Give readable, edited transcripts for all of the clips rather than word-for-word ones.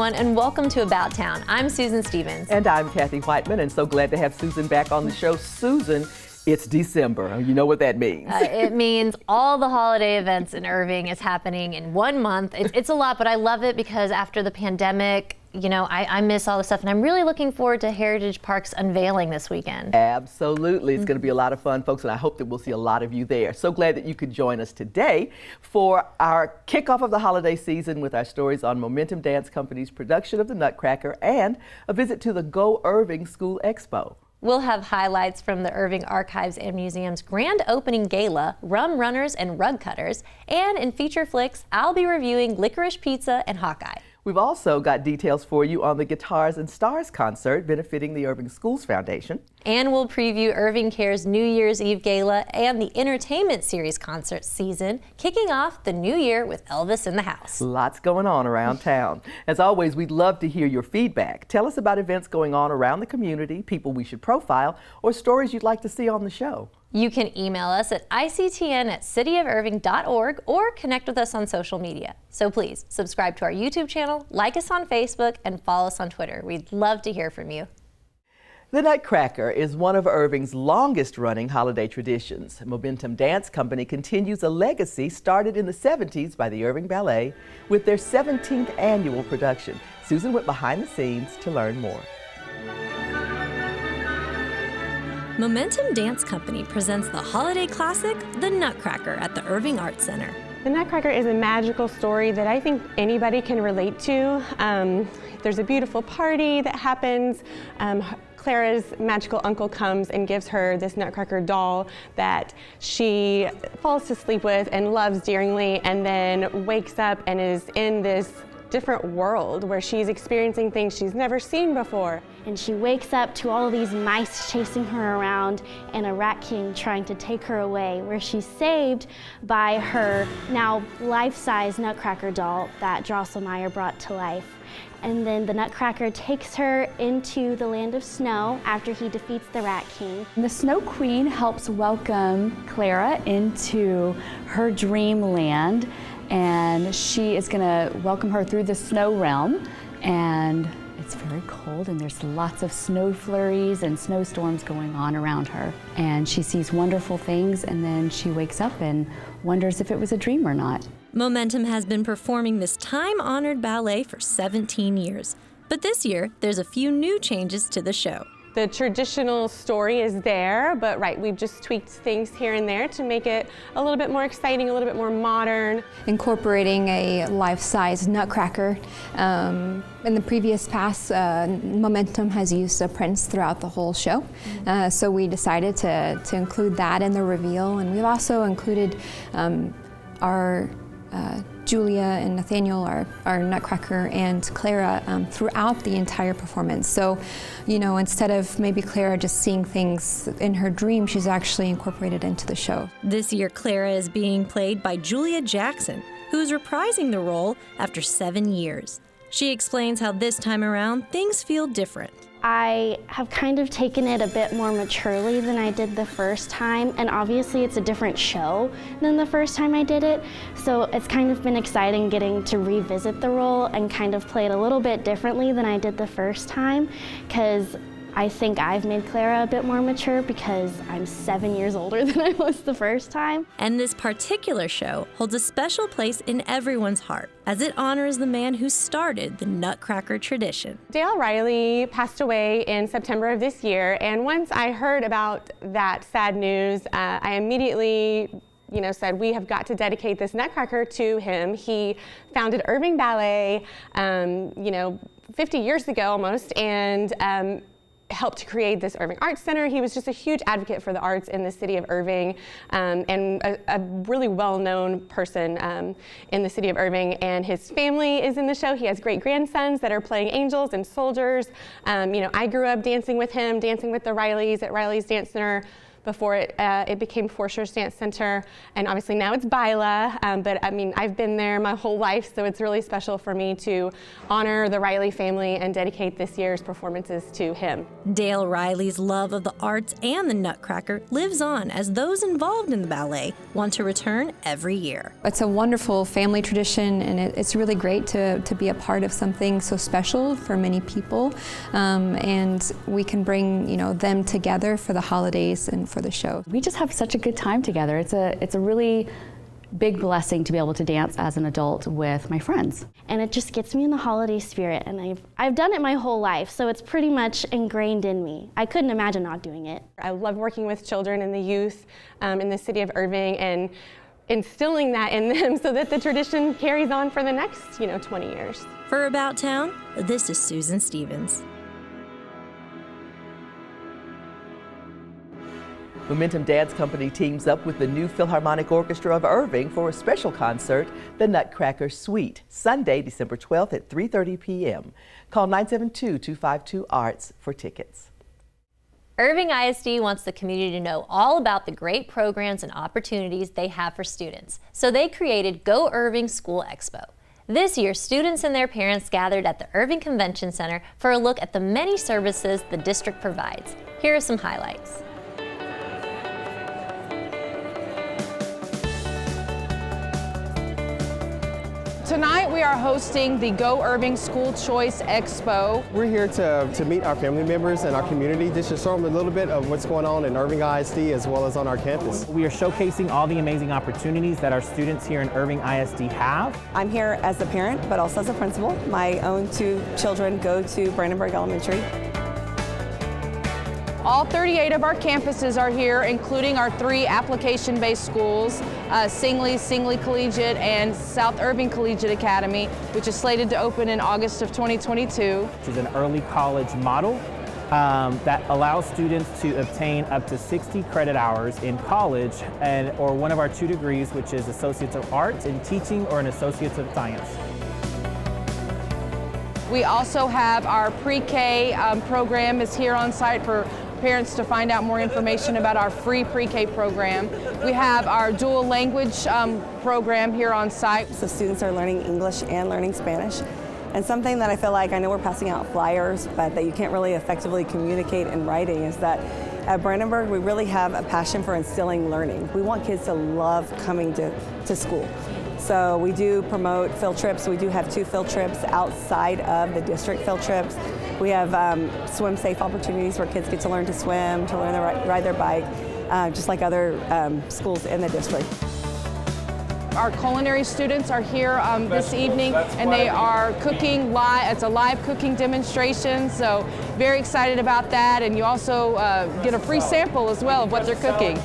everyone, and welcome to About Town. I'm Susan Stevens. And I'm Kathy Whiteman, and so glad to have Susan back on the show. Susan, it's December. You know what that means. It means all the holiday events in Irving is happening in 1 month. It's a lot, but I love it because after the pandemic, you know, I miss all the stuff, and I'm really looking forward to Heritage Park's unveiling this weekend. Absolutely. It's going to be a lot of fun, folks, and I hope that we'll see a lot of you there. So glad that you could join us today for our kickoff of the holiday season with our stories on Momentum Dance Company's production of the Nutcracker and a visit to the Go Irving School Expo. We'll have highlights from the Irving Archives and Museum's grand opening gala, rum runners and rug cutters, and in feature flicks, I'll be reviewing Licorice Pizza and Hawkeye. We've also got details for you on the Guitars and Stars concert benefiting the Irving Schools Foundation. And we'll preview Irving Care's New Year's Eve Gala and the Entertainment Series concert season, kicking off the new year with Elvis in the house. Lots going on around town. As always, we'd love to hear your feedback. Tell us about events going on around the community, people we should profile, or stories you'd like to see on the show. You can email us at ictn@cityofirving.org or connect with us on social media. So please subscribe to our YouTube channel, like us on Facebook, and follow us on Twitter. We'd love to hear from you. The Nutcracker is one of Irving's longest-running holiday traditions. Momentum Dance Company continues a legacy started in the 70s by the Irving Ballet with their 17th annual production. Susan went behind the scenes to learn more. Momentum Dance Company presents the holiday classic, The Nutcracker, at the Irving Arts Center. The Nutcracker is a magical story that I think anybody can relate to. There's a beautiful party that happens. Clara's magical uncle comes and gives her this Nutcracker doll that she falls to sleep with and loves dearly, and then wakes up and is in this different world where she's experiencing things she's never seen before. And she wakes up to all these mice chasing her around and a rat king trying to take her away, where she's saved by her now life-size Nutcracker doll that Drosselmeyer brought to life. And then the Nutcracker takes her into the land of snow after he defeats the Rat King. The Snow Queen helps welcome Clara into her dreamland, and she is going to welcome her through the snow realm. And it's very cold, and there's lots of snow flurries and snowstorms going on around her. And she sees wonderful things, and then she wakes up and wonders if it was a dream or not. Momentum has been performing this time-honored ballet for 17 years. But this year, there's a few new changes to the show. The traditional story is there, but we've just tweaked things here and there to make it a little bit more exciting, a little bit more modern. Incorporating a life-size Nutcracker. In the previous past, Momentum has used a prince throughout the whole show. So we decided to include that in the reveal, and we've also included our Julia and Nathaniel, our Nutcracker, and Clara throughout the entire performance. So, you know, instead of maybe Clara just seeing things in her dream, she's actually incorporated into the show. This year, Clara is being played by Julia Jackson, who's reprising the role after 7 years. She explains how this time around, things feel different. I have kind of taken it a bit more maturely than I did the first time, and obviously it's a different show than the first time I did it, so it's kind of been exciting getting to revisit the role and kind of play it a little bit differently than I did the first time, because I think I've made Clara a bit more mature because I'm 7 years older than I was the first time. And this particular show holds a special place in everyone's heart as it honors the man who started the Nutcracker tradition. Dale Riley passed away in September of this year, and once I heard about that sad news, I immediately said we have got to dedicate this Nutcracker to him. He founded Irving Ballet, 50 years ago almost, and helped to create this Irving Arts Center. He was just a huge advocate for the arts in the city of Irving, and a really well-known person in the city of Irving. And his family is in the show. He has great grandsons that are playing angels and soldiers. I grew up dancing with him, dancing with the Rileys at Riley's Dance Center. before it became Forscher's Dance Center, and obviously now it's Gala. But I mean, I've been there my whole life, so it's really special for me to honor the Riley family and dedicate this year's performances to him. Dale Riley's love of the arts and the Nutcracker lives on as those involved in the ballet want to return every year. It's a wonderful family tradition, and it's really great to be a part of something so special for many people, and we can bring them together for the holidays and for the show. We just have such a good time together. It's a really big blessing to be able to dance as an adult with my friends. And it just gets me in the holiday spirit, and I've done it my whole life, so it's pretty much ingrained in me. I couldn't imagine not doing it. I love working with children and the youth in the city of Irving and instilling that in them so that the tradition carries on for the next 20 years. For About Town, this is Susan Stevens. Momentum Dance Company teams up with the new Philharmonic Orchestra of Irving for a special concert, the Nutcracker Suite, Sunday, December 12th at 3:30 p.m. Call 972-252-ARTS for tickets. Irving ISD wants the community to know all about the great programs and opportunities they have for students, so they created Go Irving School Expo. This year, students and their parents gathered at the Irving Convention Center for a look at the many services the district provides. Here are some highlights. Tonight we are hosting the Go Irving School Choice Expo. We're here to meet our family members and our community, just to show them a little bit of what's going on in Irving ISD as well as on our campus. We are showcasing all the amazing opportunities that our students here in Irving ISD have. I'm here as a parent, but also as a principal. My own 2 children go to Brandenburg Elementary. All 38 of our campuses are here, including our 3 application-based schools, Singley Collegiate, and South Irving Collegiate Academy, which is slated to open in August of 2022. Which is an early college model that allows students to obtain up to 60 credit hours in college or one of our 2 degrees, which is Associates of Arts in Teaching or an Associates of Science. We also have our pre-K program is here on site for parents to find out more information about our free pre-K program. We have our dual language program here on site. So students are learning English and learning Spanish. And something that I feel like, I know we're passing out flyers, but that you can't really effectively communicate in writing, is that at Brandenburg we really have a passion for instilling learning. We want kids to love coming to school. So we do promote field trips. We do have 2 field trips outside of the district field trips. We have swim safe opportunities where kids get to learn to swim, to learn to ride their bike, just like other schools in the district. Our culinary students are here this evening, and they are cooking live. It's a live cooking demonstration, so very excited about that. And you also get a free sample as well of what they're cooking.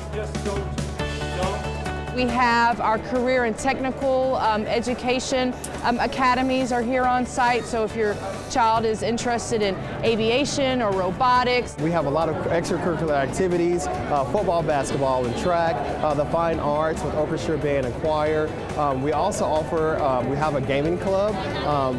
We have our career and technical education academies are here on site, so if your child is interested in aviation or robotics. We have a lot of extracurricular activities, football, basketball, and track, the fine arts with orchestra, band, and choir. We also offer, we have a gaming club.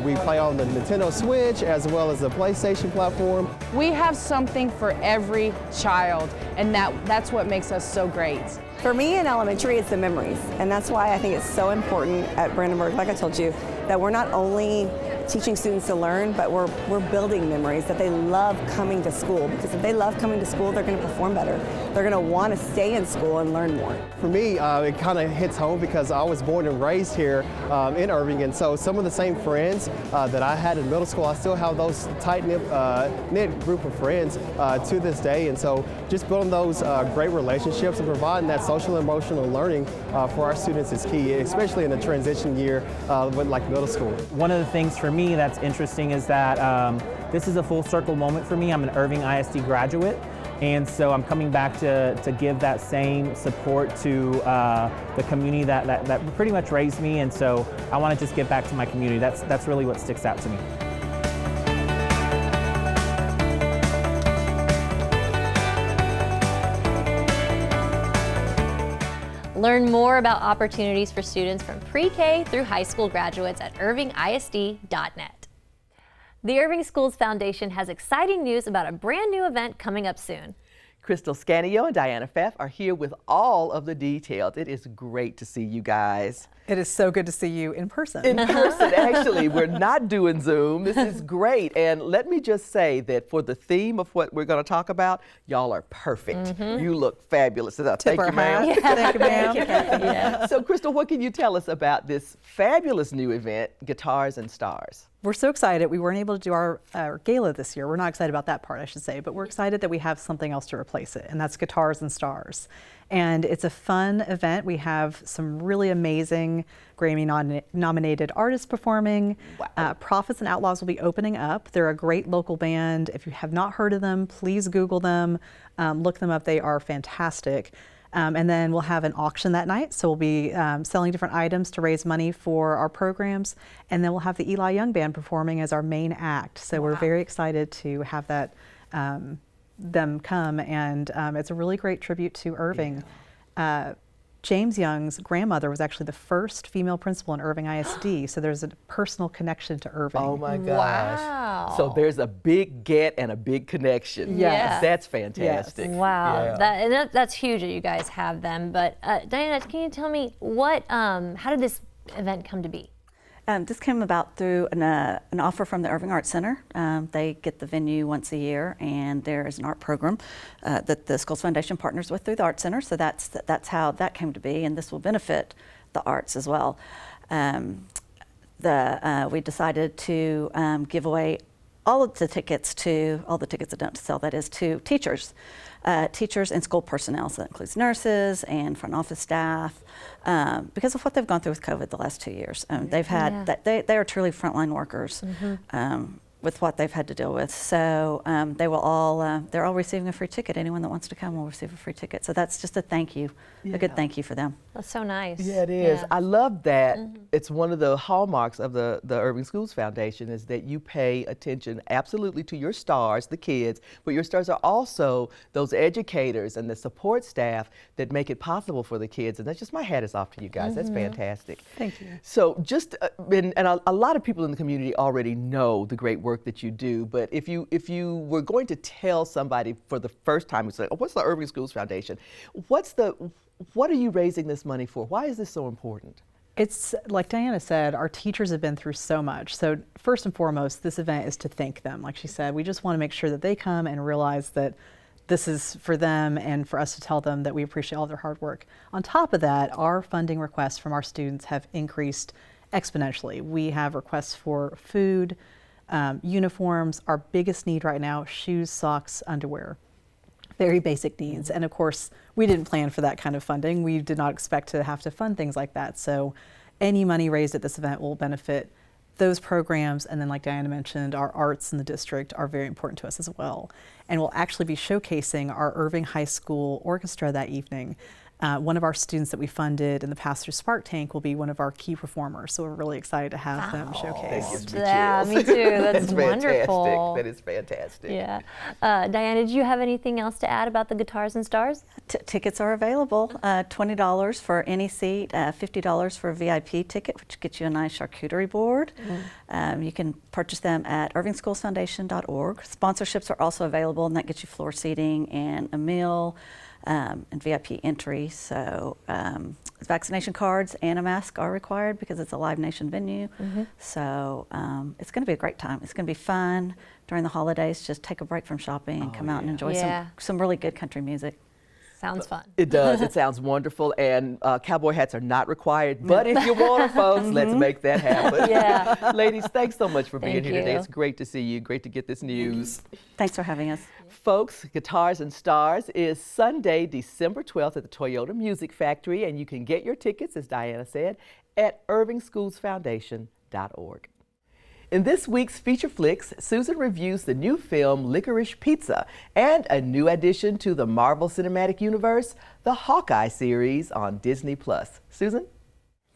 We play on the Nintendo Switch as well as the PlayStation platform. We have something for every child, and that's what makes us so great. For me in elementary, it's the memories, and that's why I think it's so important at Brandenburg, like I told you, that we're not only teaching students to learn, but we're building memories, that they love coming to school, because if they love coming to school, they're going to perform better. They're going to want to stay in school and learn more. For me, it kind of hits home because I was born and raised here in Irving, and so some of the same friends that I had in middle school, I still have those tight-knit group of friends to this day, and so just building those great relationships and providing that social and emotional learning for our students is key, especially in a transition year with like middle school. One of the things for me that's interesting is that this is a full circle moment for me. I'm an Irving ISD graduate, and so I'm coming back to give that same support to the community that pretty much raised me, and so I want to just give back to my community. That's really what sticks out to me. Learn more about opportunities for students from pre-K through high school graduates at irvingisd.net. The Irving Schools Foundation has exciting news about a brand new event coming up soon. Crystal Scanio and Diana Pfaff are here with all of the details. It is great to see you guys. It is so good to see you in person. In person, actually. We're not doing Zoom. This is great. And let me just say that for the theme of what we're going to talk about, y'all are perfect. You look fabulous. Thank you, ma'am. Yeah. Thank you, ma'am. Yeah. So, Crystal, what can you tell us about this fabulous new event, Guitars and Stars? We're so excited. We weren't able to do our gala this year. We're not excited about that part, I should say, but we're excited that we have something else to replace it, and that's Guitars and Stars. And it's a fun event. We have some really amazing Grammy-nominated artists performing. Wow. Prophets and Outlaws will be opening up. They're a great local band. If you have not heard of them, please Google them, look them up. They are fantastic. And then we'll have an auction that night. So we'll be selling different items to raise money for our programs. And then we'll have the Eli Young Band performing as our main act. So we're very excited to have that, them come. And it's a really great tribute to Irving. James Young's grandmother was actually the first female principal in Irving ISD, so there's a personal connection to Irving. Oh my gosh. Wow. So there's a big get and a big connection. Yes. That's fantastic. Yes. Wow. Yeah. That's huge that you guys have them. But Diana, can you tell me what, how did this event come to be? This came about through an offer from the Irving Arts Center. They get the venue once a year, and there is an art program that the Schools Foundation partners with through the Arts Center. So that's how that came to be, and this will benefit the arts as well. We decided to give away all the tickets that don't sell, that is, to teachers. Teachers and school personnel, so that includes nurses and front office staff, because of what they've gone through with COVID the last 2 years. They've had they are truly frontline workers with what they've had to deal with. So they're all receiving a free ticket. Anyone that wants to come will receive a free ticket. So that's just a thank you, a good thank you for them. That's so nice. Yeah, it is. Yeah. I love that. It's one of the hallmarks of the Irving Schools Foundation is that you pay attention absolutely to your stars, the kids, but your stars are also those educators and the support staff that make it possible for the kids. And that's just, my hat is off to you guys. That's fantastic. Thank you. So just, and a lot of people in the community already know the great work that you do, but if you were going to tell somebody for the first time, who's like, oh, what's the Irving Schools Foundation? What are you raising this money for? Why is this so important? It's like Diana said, our teachers have been through so much. So first and foremost, this event is to thank them. Like she said, we just want to make sure that they come and realize that this is for them and for us to tell them that we appreciate all their hard work. On top of that, our funding requests from our students have increased exponentially. We have requests for food, uniforms. Our biggest need right now, shoes, socks, underwear. Very basic needs. And of course, we didn't plan for that kind of funding. We did not expect to have to fund things like that. So any money raised at this event will benefit those programs. And then, like Diana mentioned, our arts in the district are very important to us as well. And we'll actually be showcasing our Irving High School Orchestra that evening. One of our students that we funded in the past through Spark Tank will be one of our key performers. So we're really excited to have them showcased. Yeah, me too. That's wonderful. That is fantastic. Yeah. Diana, did you have anything else to add about the Guitars and Stars? Tickets are available, $20 for any seat, $50 for a VIP ticket, which gets you a nice charcuterie board. You can purchase them at irvingschoolsfoundation.org. Sponsorships are also available, and that gets you floor seating and a meal. And VIP entry. So vaccination cards and a mask are required because it's a Live Nation venue. So it's going to be a great time. It's going to be fun during the holidays. Just take a break from shopping and come out and enjoy some really good country music. Sounds fun. It does. It sounds wonderful. And cowboy hats are not required. But if you want them, folks, let's make that happen. Ladies, thanks so much for being here today. It's great to see you. Great to get this news. Thanks for having us. Folks, Guitars and Stars is Sunday, December 12th at the Toyota Music Factory. And you can get your tickets, as Diana said, at irvingschoolsfoundation.org. In this week's Feature Flicks, Susan reviews the new film Licorice Pizza and a new addition to the Marvel Cinematic Universe, the Hawkeye series on Disney+. Susan?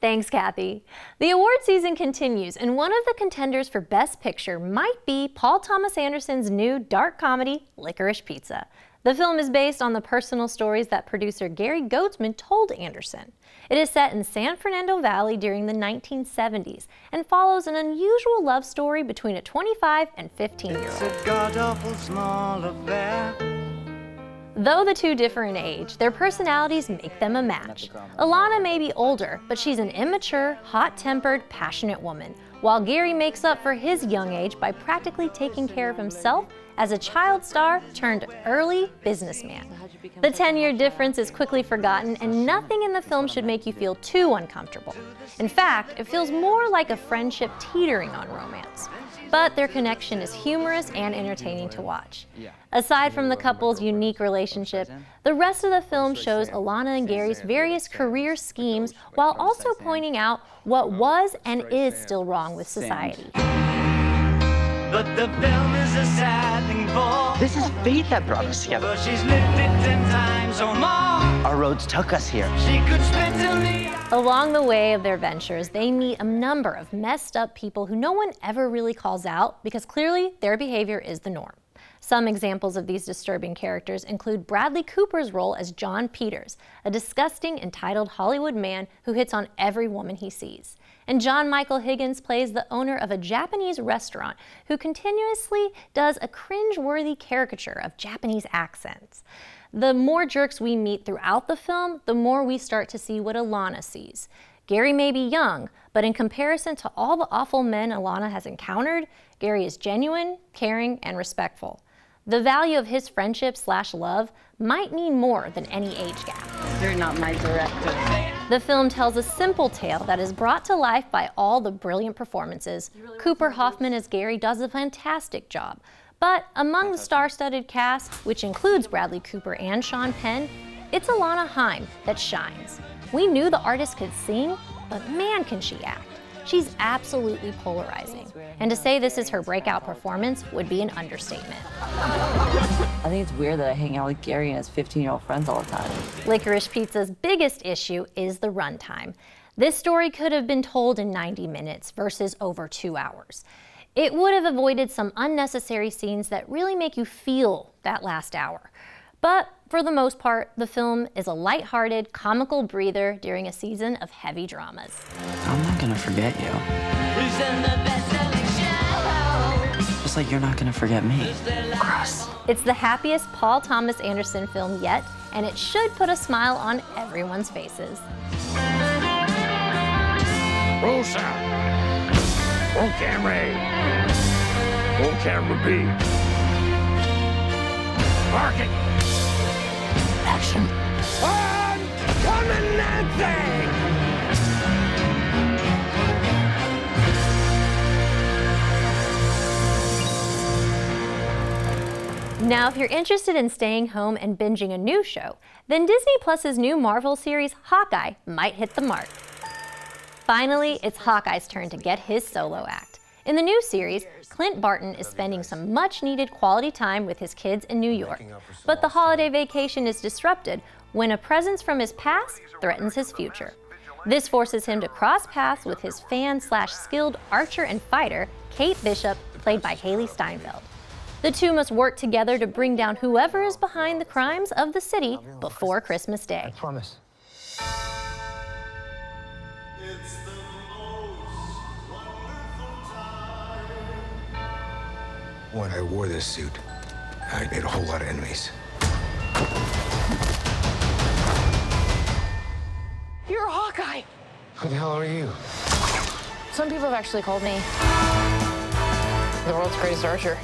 Thanks, Kathy. The award season continues, and one of the contenders for Best Picture might be Paul Thomas Anderson's new dark comedy, Licorice Pizza. The film is based on the personal stories that producer Gary Goetzman told Anderson. It is set in San Fernando Valley during the 1970s and follows an unusual love story between a 25 and 15-year-old. It's a god-awful small affair. Though the two differ in age, their personalities make them a match. Alana may be older, but she's an immature, hot-tempered, passionate woman, while Gary makes up for his young age by practically taking care of himself as a child star turned early businessman. The 10-year difference is quickly forgotten, and nothing in the film should make you feel too uncomfortable. In fact, it feels more like a friendship teetering on romance. But their connection is humorous and entertaining to watch. Aside from the couple's unique relationship, the rest of the film shows Alana and Gary's various career schemes while also pointing out what was and is still wrong with society. But the film is a sad thing for. This is fate that brought us together. But she's lived it 10 times or more. Our roads took us here. She could spit till me. Along the way of their ventures, they meet a number of messed up people who no one ever really calls out because clearly their behavior is the norm. Some examples of these disturbing characters include Bradley Cooper's role as John Peters, a disgusting, entitled Hollywood man who hits on every woman he sees. And John Michael Higgins plays the owner of a Japanese restaurant who continuously does a cringe-worthy caricature of Japanese accents. The more jerks we meet throughout the film, the more we start to see what Alana sees. Gary may be young, but in comparison to all the awful men Alana has encountered, Gary is genuine, caring, and respectful. The value of his friendship/love might mean more than any age gap. You're not my director. The film tells a simple tale that is brought to life by all the brilliant performances. Cooper Hoffman as Gary does a fantastic job. But among the star-studded cast, which includes Bradley Cooper and Sean Penn, it's Alana Haim that shines. We knew the artist could sing, but man can she act. She's absolutely polarizing. And to say this is her breakout performance would be an understatement. I think it's weird that I hang out with Gary and his 15-year-old friends all the time. Licorice Pizza's biggest issue is the runtime. This story could have been told in 90 minutes versus over 2 hours. It would have avoided some unnecessary scenes that really make you feel that last hour. But for the most part, the film is a lighthearted, comical breather during a season of heavy dramas. I'm not gonna forget you. Just like you're not gonna forget me. Gross. It's the happiest Paul Thomas Anderson film yet, and it should put a smile on everyone's faces. Roll sound. Roll camera A. Roll camera B. Parking. Action. I'm coming, Nancy! Now, if you're interested in staying home and binging a new show, then Disney Plus's new Marvel series, Hawkeye, might hit the mark. Finally, it's Hawkeye's turn to get his solo act. In the new series, Clint Barton is spending some much-needed quality time with his kids in New York. But the holiday vacation is disrupted when a presence from his past threatens his future. This forces him to cross paths with his fan/skilled archer and fighter, Kate Bishop, played by Haley Steinfeld. The two must work together to bring down whoever is behind the crimes of the city before Christmas Day. I promise. When I wore this suit, I made a whole lot of enemies. You're a Hawkeye! Who the hell are you? Some people have actually called me the world's greatest archer.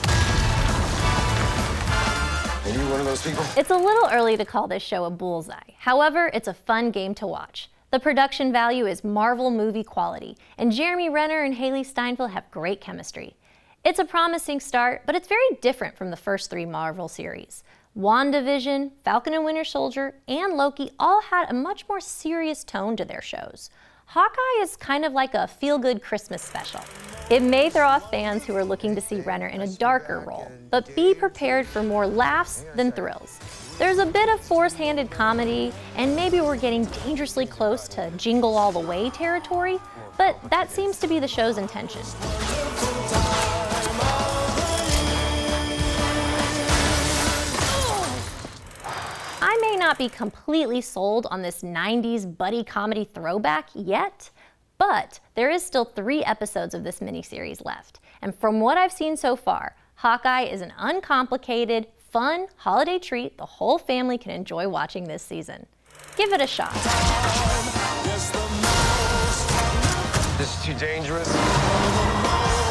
Are you one of those people? It's a little early to call this show a bullseye. However, it's a fun game to watch. The production value is Marvel movie quality, and Jeremy Renner and Haley Steinfeld have great chemistry. It's a promising start, but it's very different from the first 3 Marvel series. WandaVision, Falcon and Winter Soldier, and Loki all had a much more serious tone to their shows. Hawkeye is kind of like a feel-good Christmas special. It may throw off fans who are looking to see Renner in a darker role, but be prepared for more laughs than thrills. There's a bit of force-handed comedy, and maybe we're getting dangerously close to Jingle All the Way territory, but that seems to be the show's intention. I may not be completely sold on this 90s buddy comedy throwback yet, but there is still 3 episodes of this miniseries left. And from what I've seen so far, Hawkeye is an uncomplicated, fun holiday treat the whole family can enjoy watching this season. Give it a shot. This is too dangerous.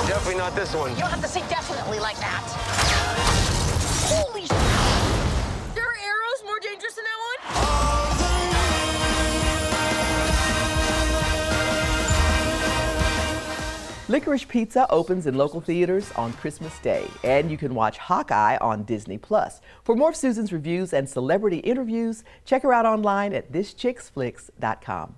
Definitely not this one. You don't have to say definitely like that. Holy sh**. There are arrows more dangerous than that one? Licorice Pizza opens in local theaters on Christmas Day, and you can watch Hawkeye on Disney+. For more of Susan's reviews and celebrity interviews, check her out online at thischicksflix.com.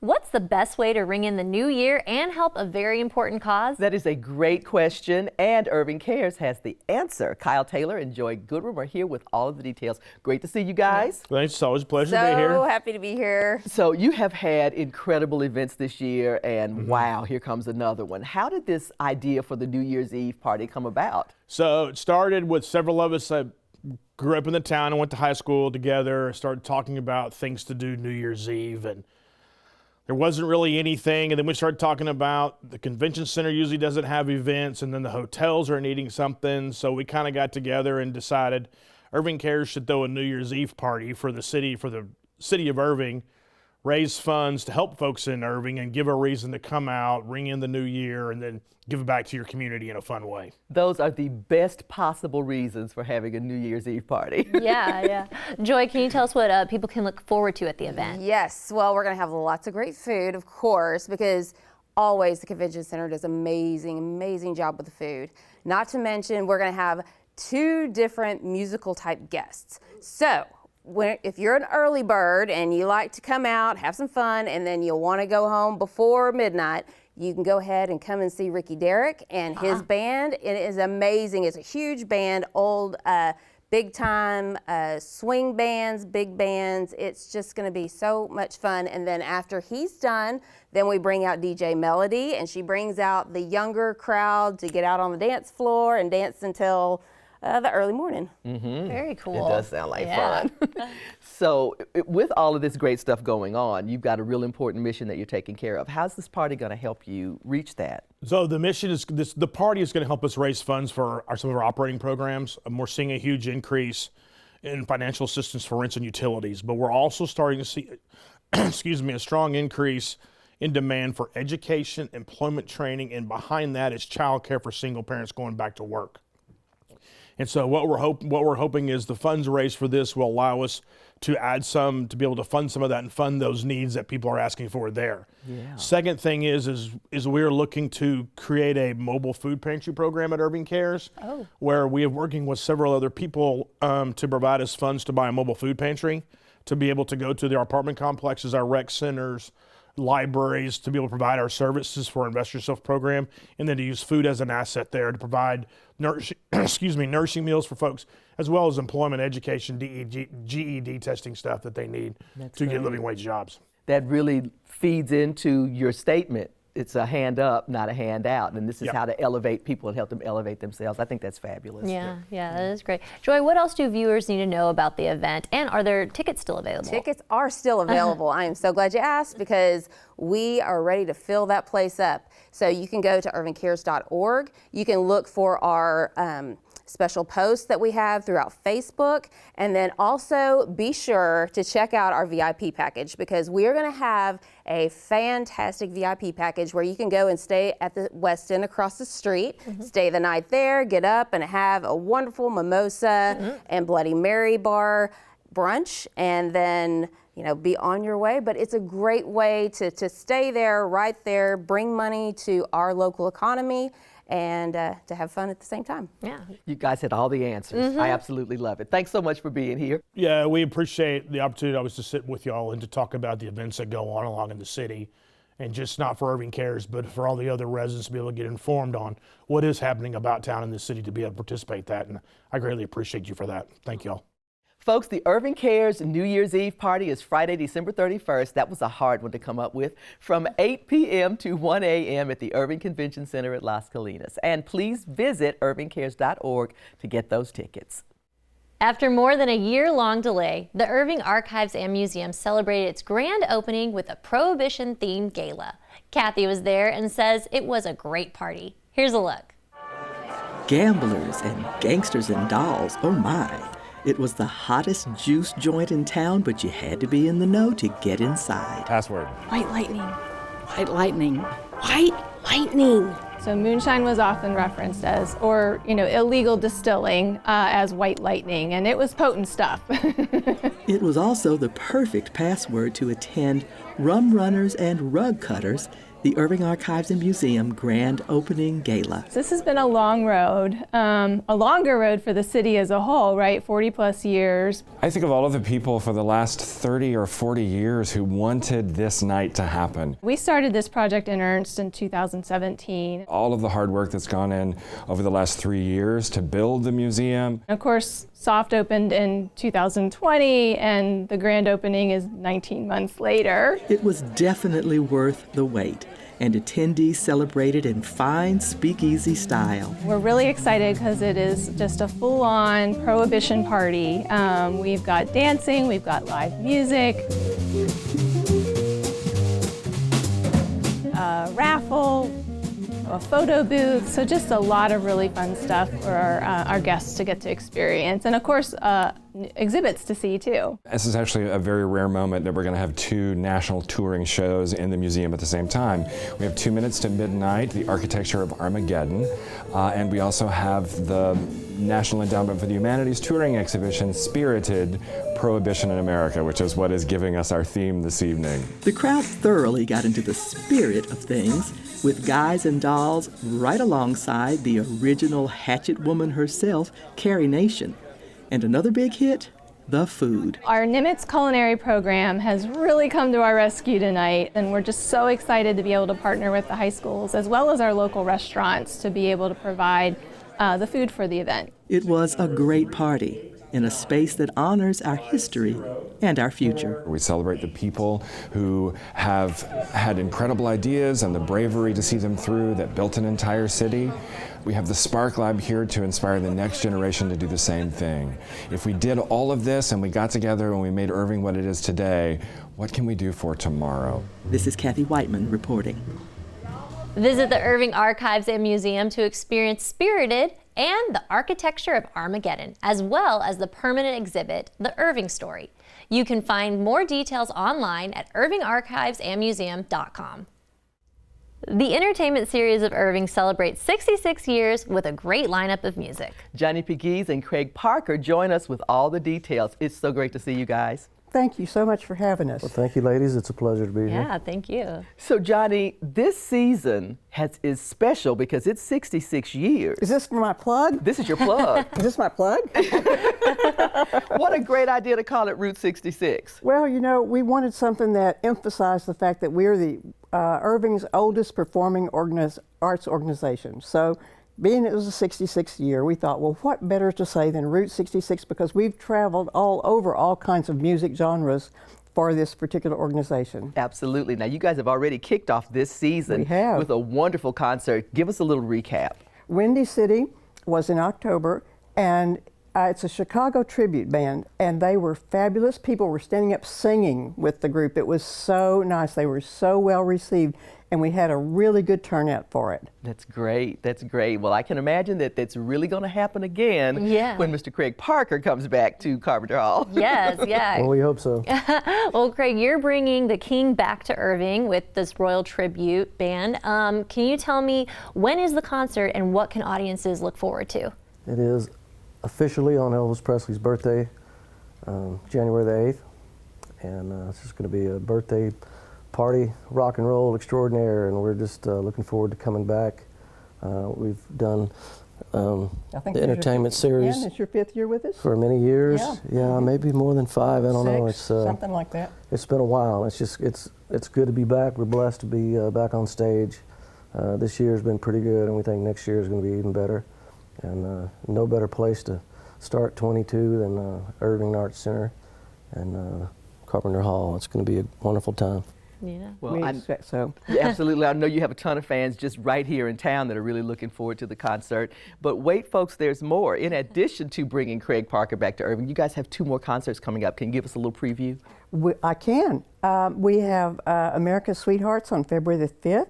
What's the best way to ring in the new year and help a very important cause? That is a great question, and Irving Cares has the answer. Kyle Taylor and Joy Goodrum are here with all of the details. Great to see you guys. Thanks, it's always a pleasure to be here. So happy to be here. So you have had incredible events this year, and wow, here comes another one. How did this idea for the New Year's Eve party come about? So it started with several of us that grew up in the town and went to high school together, started talking about things to do New Year's Eve, and there wasn't really anything, and then we started talking about the convention center usually doesn't have events, and then the hotels are needing something, so we kind of got together and decided Irving Cares should throw a New Year's Eve party for the city of Irving, raise funds to help folks in Irving and give a reason to come out, ring in the new year, and then give it back to your community in a fun way. Those are the best possible reasons for having a New Year's Eve party. Yeah. Joy, can you tell us what people can look forward to at the event? Yes, well, we're going to have lots of great food, of course, because always the convention center does amazing job with the food. Not to mention, we're going to have 2 different musical type guests. So if you're an early bird and you like to come out, have some fun, and then you'll want to go home before midnight, you can go ahead and come and see Ricky Derrick and his band. It is amazing. It's a huge band, old, big time swing bands, big bands. It's just going to be so much fun. And then after he's done, then we bring out DJ Melody, and she brings out the younger crowd to get out on the dance floor and dance until the early morning. Very cool. It does sound like fun. So with all of this great stuff going on, you've got a real important mission that you're taking care of. How's this party going to help you reach that? So the mission is the party is going to help us raise funds for some of our operating programs. We're seeing a huge increase in financial assistance for rents and utilities, but we're also starting to see, a strong increase in demand for education, employment training, and behind that is childcare for single parents going back to work. And so what we're hoping is the funds raised for this will allow us to to be able to fund some of that and fund those needs that people are asking for there. Yeah. Second thing is we're looking to create a mobile food pantry program at Irving Cares, where we are working with several other people to provide us funds to buy a mobile food pantry, to be able to go to their apartment complexes, our rec centers, libraries, to be able to provide our services for our Invest Yourself program, and then to use food as an asset there to provide nourishing meals for folks, as well as employment, education, GED testing stuff that they need to get living wage jobs. That really feeds into your statement. It's a hand up, not a hand out, and this is how to elevate people and help them elevate themselves. I think that's fabulous. Yeah, that is great. Joy, what else do viewers need to know about the event, and are there tickets still available? Tickets are still available. I am so glad you asked, because we are ready to fill that place up. So you can go to irvingcares.org. You can look for our special posts that we have throughout Facebook, and then also be sure to check out our VIP package, because we are going to have a fantastic VIP package where you can go and stay at the West End across the street, stay the night there, get up and have a wonderful mimosa and Bloody Mary bar brunch, and then be on your way. But it's a great way to stay there, right there, bring money to our local economy, and to have fun at the same time. Yeah. You guys had all the answers. I absolutely love it. Thanks so much for being here. Yeah, we appreciate the opportunity always to sit with y'all and to talk about the events that go on along in the city, and just not for Irving Cares, but for all the other residents to be able to get informed on what is happening about town in the city, to be able to participate in that. And I greatly appreciate you for that. Thank y'all. Folks, the Irving Cares New Year's Eve party is Friday, December 31st. That was a hard one to come up with. From 8 p.m. to 1 a.m. at the Irving Convention Center at Las Colinas. And please visit irvingcares.org to get those tickets. After more than a year-long delay, the Irving Archives and Museum celebrated its grand opening with a Prohibition-themed gala. Kathy was there and says it was a great party. Here's a look. Gamblers and gangsters and dolls, oh my. It was the hottest juice joint in town, but you had to be in the know to get inside. Password. White lightning. White lightning. White lightning. So moonshine was often referenced as, or illegal distilling as white lightning, and it was potent stuff. It was also the perfect password to attend Rum Runners and Rug Cutters, the Irving Archives and Museum Grand Opening Gala. This has been a long road, a longer road for the city as a whole, right? 40 plus years. I think of all of the people for the last 30 or 40 years who wanted this night to happen. We started this project in earnest in 2017. All of the hard work that's gone in over the last 3 years to build the museum. Of course, soft opened in 2020, and the grand opening is 19 months later. It was definitely worth the wait, and attendees celebrated in fine speakeasy style. We're really excited because it is just a full-on prohibition party. We've got dancing, we've got live music, a raffle, a photo booth, so just a lot of really fun stuff for our guests to get to experience, and of course exhibits to see too. This is actually a very rare moment that we're going to have 2 national touring shows in the museum at the same time. We have 2 Minutes to Midnight, The Architecture of Armageddon, and we also have the National Endowment for the Humanities touring exhibition, Spirited Prohibition in America, which is what is giving us our theme this evening. The crowd thoroughly got into the spirit of things, with guys and dolls right alongside the original Hatchet Woman herself, Carrie Nation. And another big hit, the food. Our Nimitz culinary program has really come to our rescue tonight, and we're just so excited to be able to partner with the high schools as well as our local restaurants to be able to provide the food for the event. It was a great party in a space that honors our history and our future. We celebrate the people who have had incredible ideas and the bravery to see them through that built an entire city. We have the Spark Lab here to inspire the next generation to do the same thing. If we did all of this and we got together and we made Irving what it is today, what can we do for tomorrow? This is Kathy Whiteman reporting. Visit the Irving Archives and Museum to experience Spirited and the Architecture of Armageddon, as well as the permanent exhibit, The Irving Story. You can find more details online at irvingarchivesandmuseum.com. The entertainment series of Irving celebrates 66 years with a great lineup of music. Johnny Pegues and Craig Parker join us with all the details. It's so great to see you guys. Thank you so much for having us. Well, thank you, ladies. It's a pleasure to be here. Yeah, thank you. So, Johnny, this season is special because it's 66 years. Is this for my plug? This is your plug. Is this my plug? What a great idea to call it Route 66. Well, we wanted something that emphasized the fact that we're the Irving's oldest performing arts organization. So, being it was the 66th year, we thought, well, what better to say than Route 66, because we've traveled all over all kinds of music genres for this particular organization. Absolutely. Now, you guys have already kicked off this season with a wonderful concert. Give us a little recap. Windy City was in October, and it's a Chicago tribute band, and they were fabulous. People were standing up singing with the group. It was so nice. They were so well received, and we had a really good turnout for it. That's great. That's great. Well, I can imagine that that's really going to happen again when Mr. Craig Parker comes back to Carpenter Hall. Yes, yeah. Well, we hope so. Well, Craig, you're bringing the King back to Irving with this Royal Tribute Band. Can you tell me, when is the concert and what can audiences look forward to? It is officially on Elvis Presley's birthday, January the 8th, and it's just going to be a birthday party, rock and roll extraordinaire, and we're just looking forward to coming back. We've done the entertainment series. Yeah, it's your 5th year with us? For many years. Yeah, maybe more than 5, I don't know. It's something like that. It's been a while. It's just, it's good to be back. We're blessed to be back on stage. This year's been pretty good, and we think next year is going to be even better. And no better place to start 22 than Irving Arts Center and Carpenter Hall. It's going to be a wonderful time. Yeah, well, we expect so. Yeah, absolutely. I know you have a ton of fans just right here in town that are really looking forward to the concert. But wait, folks, there's more. In addition to bringing Craig Parker back to Irving, you guys have 2 more concerts coming up. Can you give us a little preview? I can. We have America's Sweethearts on February the 5th.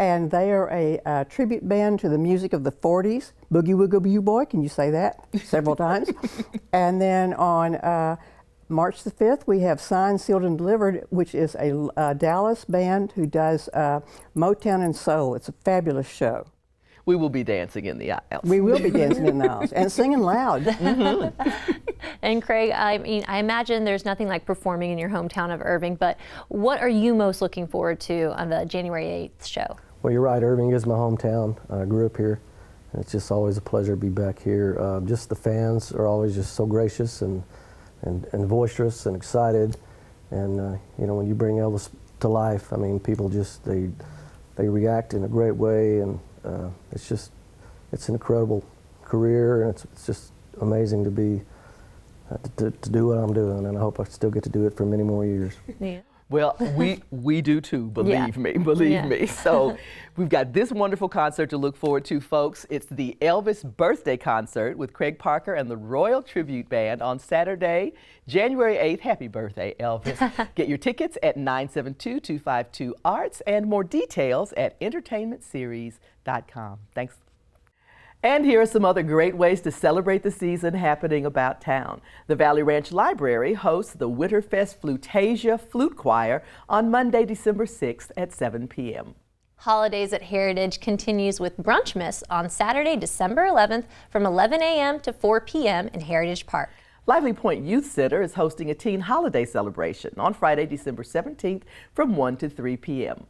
and they are a tribute band to the music of the 40s. Boogie Woogie Boo Boy, can you say that several times? And then on March the 5th, we have Signed, Sealed, and Delivered, which is a Dallas band who does Motown and soul. It's a fabulous show. We will be dancing in the aisles. We will be dancing in the aisles and singing loud. And Craig, I mean, I imagine there's nothing like performing in your hometown of Irving, but what are you most looking forward to on the January 8th show? Well, you're right. Irving is my hometown. I grew up here. And it's just always a pleasure to be back here. Just the fans are always just so gracious and boisterous and excited. And you know, when you bring Elvis to life, I mean, people just they react in a great way, and it's an incredible career, and it's just amazing to be to do what I'm doing, and I hope I still get to do it for many more years. Yeah. Well, we do too, believe me. So we've got this wonderful concert to look forward to, folks. It's the Elvis Birthday Concert with Craig Parker and the Royal Tribute Band on Saturday, January 8th. Happy birthday, Elvis. Get your tickets at 972-252-ARTS and more details at entertainmentseries.com. Thanks. And here are some other great ways to celebrate the season happening about town. The Valley Ranch Library hosts the Winterfest Flutasia Flute Choir on Monday, December 6th at 7 p.m. Holidays at Heritage continues with Brunchmas on Saturday, December 11th from 11 a.m. to 4 p.m. in Heritage Park. Lively Point Youth Center is hosting a teen holiday celebration on Friday, December 17th from 1 to 3 p.m.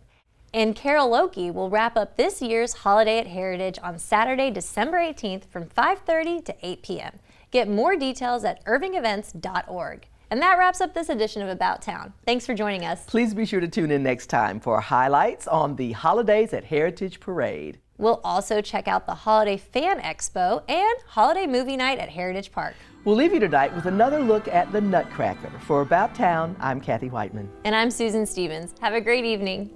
And Karaoke will wrap up this year's Holiday at Heritage on Saturday, December 18th from 5:30 to 8 p.m. Get more details at irvingevents.org. And that wraps up this edition of About Town. Thanks for joining us. Please be sure to tune in next time for highlights on the Holidays at Heritage Parade. We'll also check out the Holiday Fan Expo and Holiday Movie Night at Heritage Park. We'll leave you tonight with another look at the Nutcracker. For About Town, I'm Kathy Whiteman. And I'm Susan Stevens. Have a great evening.